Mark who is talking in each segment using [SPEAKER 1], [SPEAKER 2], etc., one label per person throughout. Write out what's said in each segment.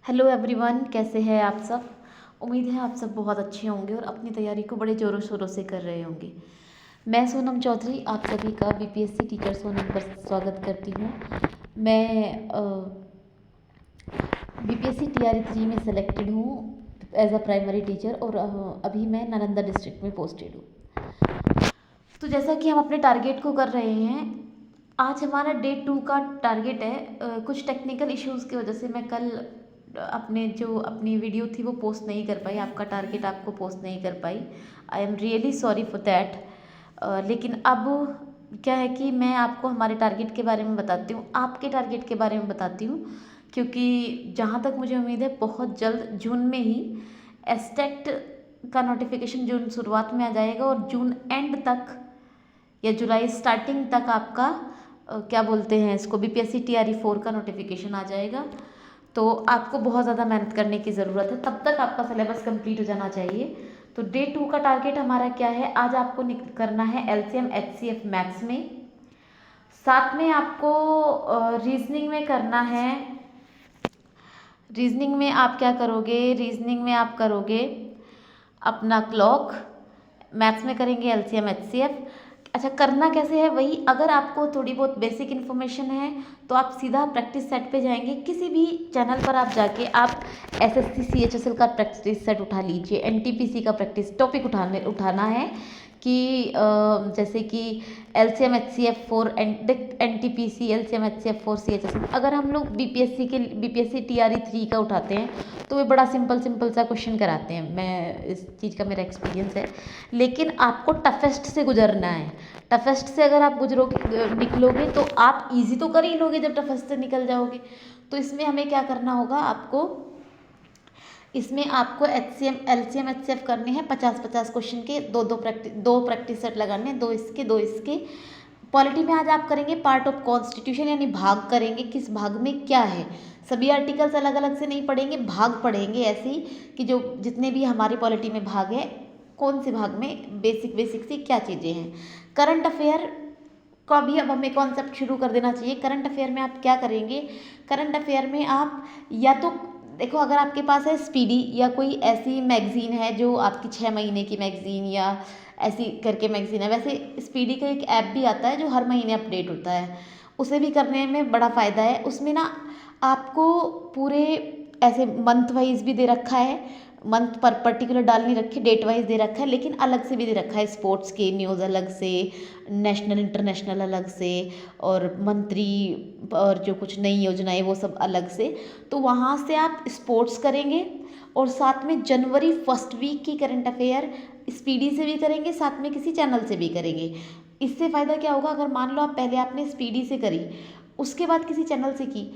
[SPEAKER 1] Hello everyone, कैसे हैं आप सब। उम्मीद है आप सब बहुत अच्छे होंगे और अपनी तैयारी को बड़े ज़ोरों शोरों से कर रहे होंगे। मैं सोनम चौधरी आप सभी का बीपीएससी टीचर सोनम पर स्वागत करती हूँ। मैं बीपीएससी टीआरई 3 में सेलेक्टेड हूँ एज अ प्राइमरी टीचर और अभी मैं नालंदा डिस्ट्रिक्ट में पोस्टेड हूँ। तो जैसा कि हम अपने टारगेट को कर रहे हैं, आज हमारा डे 2 का टारगेट है। कुछ टेक्निकल इश्यूज़ की वजह से मैं कल अपनी वीडियो थी वो पोस्ट नहीं कर पाई, आपका टारगेट आपको पोस्ट नहीं कर पाई। I am really sorry for that. लेकिन अब क्या है कि मैं आपको हमारे टारगेट के बारे में बताती हूँ, आपके टारगेट के बारे में बताती हूँ, क्योंकि जहाँ तक मुझे उम्मीद है बहुत जल्द जून में ही एस्टेट का नोटिफिकेशन जून शुरुआत में आ जाएगा और जून एंड तक या जुलाई स्टार्टिंग तक आपका क्या बोलते हैं इसको बीपीएससी टीआरई 4 का नोटिफिकेशन आ जाएगा। तो आपको बहुत ज़्यादा मेहनत करने की ज़रूरत है, तब तक आपका सिलेबस कंप्लीट हो जाना चाहिए। तो डे 2 का टारगेट हमारा क्या है, आज आपको करना है एलसीएम एचसीएफ मैथ्स में, साथ में आपको रीजनिंग में करना है। रीजनिंग में आप क्या करोगे, रीजनिंग में आप करोगे अपना क्लॉक, मैथ्स में करेंगे एलसीएम एचसीएफ। अच्छा, करना कैसे है वही, अगर आपको थोड़ी बहुत बेसिक इन्फॉर्मेशन है तो आप सीधा प्रैक्टिस सेट पे जाएंगे। किसी भी चैनल पर आप जाके आप एसएससी सीएचएसएल का प्रैक्टिस सेट उठा लीजिए, एनटीपीसी का प्रैक्टिस टॉपिक उठाना है कि जैसे कि LCM HCF 4 NTPC LCM HCF 4 CHSL. अगर हम लोग बीपीएससी टीआरई 3 का उठाते हैं तो वे बड़ा सिंपल सा क्वेश्चन कराते हैं, मैं इस चीज़ का मेरा एक्सपीरियंस है। लेकिन आपको टफेस्ट से गुजरना है। टफेस्ट से अगर आप निकलोगे तो आप इजी तो कर ही लोगे जब टफेस्ट से निकल जाओगे। तो इसमें हमें क्या करना होगा, इसमें आपको एलसीएम एचसीएफ करने हैं 50-50 क्वेश्चन के, दो प्रैक्टिस सेट लगाने, दो इसके। पॉलिटी में आज आप करेंगे पार्ट ऑफ कॉन्स्टिट्यूशन, यानी भाग करेंगे, किस भाग में क्या है। सभी आर्टिकल्स अलग अलग से नहीं पढ़ेंगे, भाग पढ़ेंगे ऐसे ही कि जो जितने भी हमारे पॉलिटी में भाग है, कौन से भाग में बेसिक से क्या चीज़ें हैं। करंट अफेयर का भी अब हमें कॉन्सेप्ट शुरू कर देना चाहिए। करंट अफेयर में आप क्या करेंगे, करंट अफेयर में आप या तो देखो, अगर आपके पास है स्पीडी या कोई ऐसी मैगज़ीन है जो आपकी 6 महीने की मैगज़ीन या ऐसी करके मैगज़ीन है, वैसे स्पीडी का एक ऐप भी आता है जो हर महीने अपडेट होता है, उसे भी करने में बड़ा फ़ायदा है। उसमें ना आपको पूरे ऐसे मंथ वाइज भी दे रखा है, मंथ पर पर्टिकुलर डाल नहीं रखी, डेट वाइज दे रखा है, लेकिन अलग से भी दे रखा है, स्पोर्ट्स के न्यूज़ अलग से, नेशनल इंटरनेशनल अलग से, और मंत्री और जो कुछ नई योजनाएं वो सब अलग से। तो वहाँ से आप स्पोर्ट्स करेंगे और साथ में जनवरी फर्स्ट वीक की करंट अफेयर स्पीडी से भी करेंगे, साथ में किसी चैनल से भी करेंगे। इससे फ़ायदा क्या होगा, अगर मान लो आप पहले आपने स्पीडी से करी, उसके बाद किसी चैनल से की,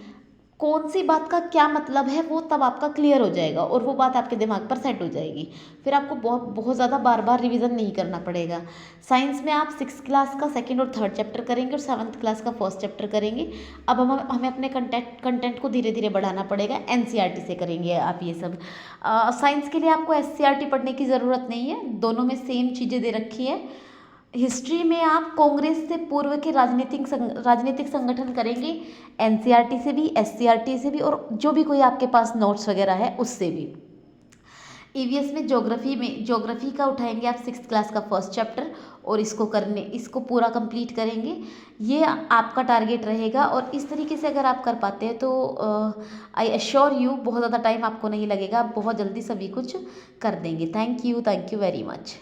[SPEAKER 1] कौन सी बात का क्या मतलब है वो तब आपका क्लियर हो जाएगा और वो बात आपके दिमाग पर सेट हो जाएगी। फिर आपको बहुत ज़्यादा बार रिवीजन नहीं करना पड़ेगा। साइंस में आप 6th क्लास का 2nd और 3rd चैप्टर करेंगे और 7th क्लास का 1st चैप्टर करेंगे। अब हमें अपने कंटेंट को धीरे धीरे बढ़ाना पड़ेगा, एनसीईआरटी से करेंगे आप ये सब। साइंस के लिए आपको एससीईआरटी पढ़ने की ज़रूरत नहीं है, दोनों में सेम चीज़ें दे रखी है। हिस्ट्री में आप कांग्रेस से पूर्व के राजनीतिक संगठन करेंगे, एनसीईआरटी से भी, एससीईआरटी से भी, और जो भी कोई आपके पास नोट्स वगैरह है उससे भी। ईवीएस में ज्योग्राफी का उठाएंगे आप 6th क्लास का 1st चैप्टर और इसको पूरा कंप्लीट करेंगे। ये आपका टारगेट रहेगा और इस तरीके से अगर आप कर पाते हैं तो आई एश्योर यू बहुत ज़्यादा टाइम आपको नहीं लगेगा, आप बहुत जल्दी सभी कुछ कर देंगे। Thank you very much.